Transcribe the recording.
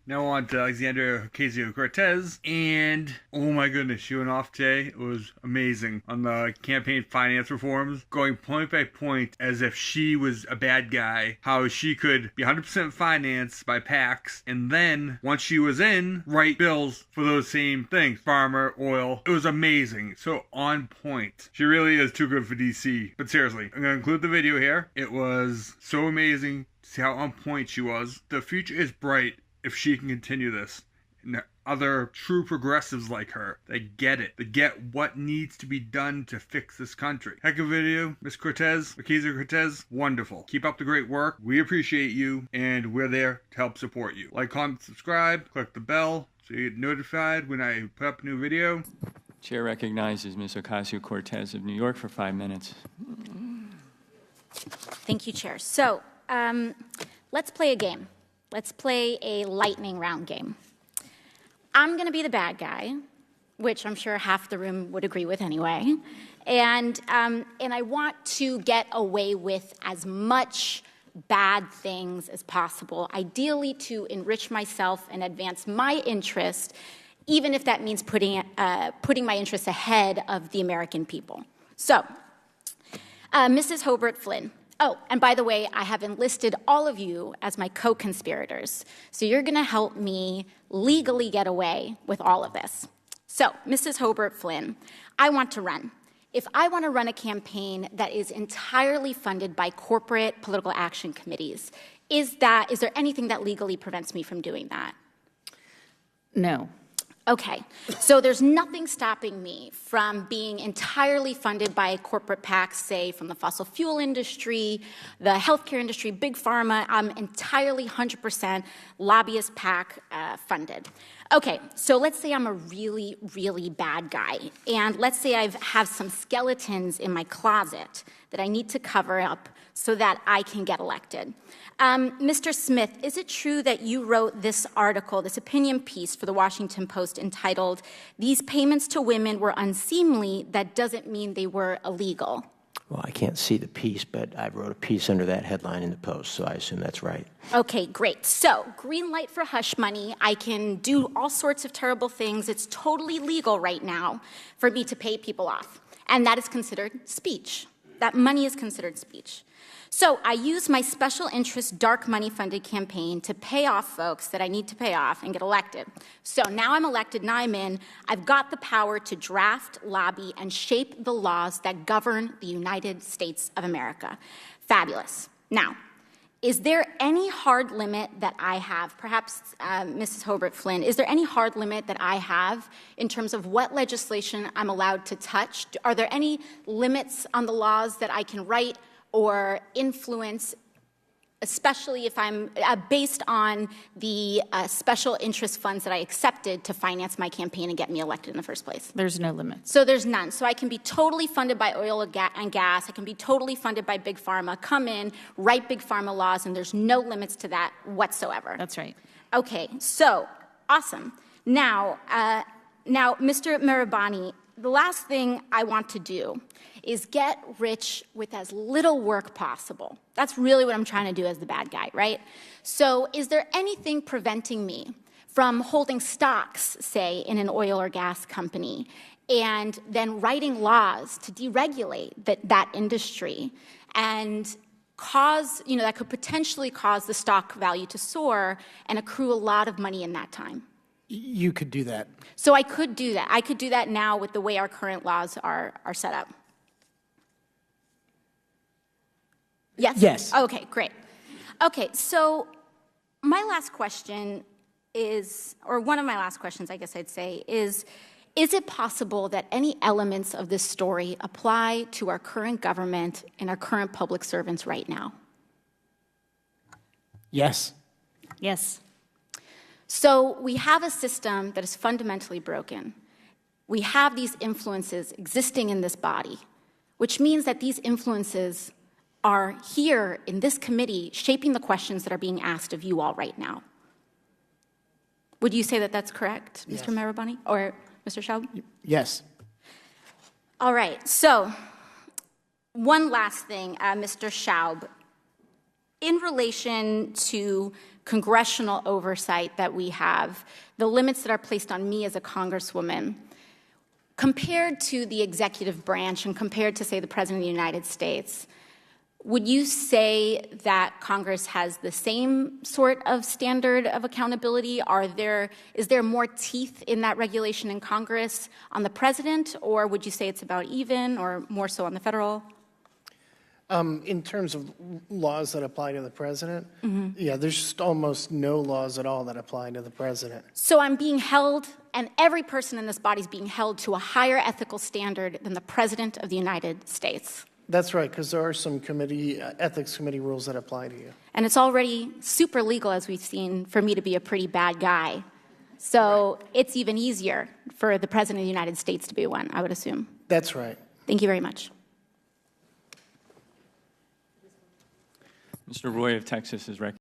Now on to Alexandria Ocasio-Cortez, and oh my goodness, she went off today. It was amazing on the campaign finance reforms, going point by point as if she was a bad guy, how she could be 100% financed by PACs, and then, once she was in, write bills for those same things, farmer, oil. It was amazing, so on point. She really is too good for DC. But seriously, I'm going to include the video here. It was so amazing to see how on point she was. The future is bright if she can continue this. And other true progressives like her, they get it. They get what needs to be done to fix this country. Heck of a video, Miss Cortez, Ocasio-Cortez, wonderful. Keep up the great work. We appreciate you, and we're there to help support you. Like, comment, subscribe, click the bell so you get notified when I put up a new video. Chair recognizes Ms. Ocasio-Cortez of New York for 5 minutes. Thank you, Chair. So let's play a game. Let's play a lightning round game. I'm going to be the bad guy, which I'm sure half the room would agree with anyway. And I want to get away with as much bad things as possible, ideally to enrich myself and advance my interest, even if that means putting my interests ahead of the American people. So, Mrs. Hobart Flynn. Oh, and by the way, I have enlisted all of you as my co-conspirators. So you're going to help me legally get away with all of this. So, Mrs. Hobart Flynn, I want to run. If I want to run a campaign that is entirely funded by corporate political action committees, is there anything that legally prevents me from doing that? No. Okay, so there's nothing stopping me from being entirely funded by corporate PACs, say from the fossil fuel industry, the healthcare industry, big pharma. I'm entirely 100% lobbyist PAC funded. Okay, so let's say I'm a really, really bad guy, and let's say I have some skeletons in my closet that I need to cover up so that I can get elected. Mr. Smith, is it true that you wrote this article, this opinion piece for the Washington Post entitled, "These payments to women were unseemly, that doesn't mean they were illegal"? Well, I can't see the piece, but I wrote a piece under that headline in the Post, so I assume that's right. Okay, great. So, green light for hush money. I can do all sorts of terrible things. It's totally legal right now for me to pay people off. And that is considered speech. That money is considered speech. So I use my special interest dark money funded campaign to pay off folks that I need to pay off and get elected. So now I'm elected, now I'm in. I've got the power to draft, lobby, and shape the laws that govern the United States of America. Fabulous. Now, is there any hard limit that I have, perhaps Mrs. Hobart Flynn, is there any hard limit that I have in terms of what legislation I'm allowed to touch? Are there any limits on the laws that I can write or influence, especially if I'm based on the special interest funds that I accepted to finance my campaign and get me elected in the first place? There's no limit. So there's none. So I can be totally funded by oil and gas. I can be totally funded by Big Pharma, come in, write Big Pharma laws, and there's no limits to that whatsoever. That's right. Okay, so awesome. Now, Mr. Mirabani, the last thing I want to do is get rich with as little work possible. That's really what I'm trying to do as the bad guy, right? So is there anything preventing me from holding stocks, say, in an oil or gas company, and then writing laws to deregulate that industry and cause, that could potentially cause the stock value to soar and accrue a lot of money in that time? You could do that. So I could do that. I could do that now with the way our current laws are set up. Yes? Yes. Okay, great. Okay, so my last question is, or one of my last questions, I guess I'd say, is it possible that any elements of this story apply to our current government and our current public servants right now? Yes. Yes. So we have a system that is fundamentally broken. We have these influences existing in this body, which means that these influences are here in this committee shaping the questions that are being asked of you all right now. Would you say that that's correct, Yes. Mr. Mirabani or Mr. Schaub? Yes. All right, so one last thing, Mr. Schaub. In relation to congressional oversight that we have, the limits that are placed on me as a congresswoman, compared to the executive branch and compared to, say, the President of the United States, would you say that Congress has the same sort of standard of accountability? Is there more teeth in that regulation in Congress on the president, or would you say it's about even, or more so on the federal? In terms of laws that apply to the president, yeah, there's just almost no laws at all that apply to the president. So I'm being held, and every person in this body is being held to a higher ethical standard than the President of the United States. That's right, because there are some ethics committee rules that apply to you. And it's already super legal, as we've seen, for me to be a pretty bad guy. So it's even easier for the President of the United States to be one, I would assume. That's right. Thank you very much. Mr. Roy of Texas is recognized.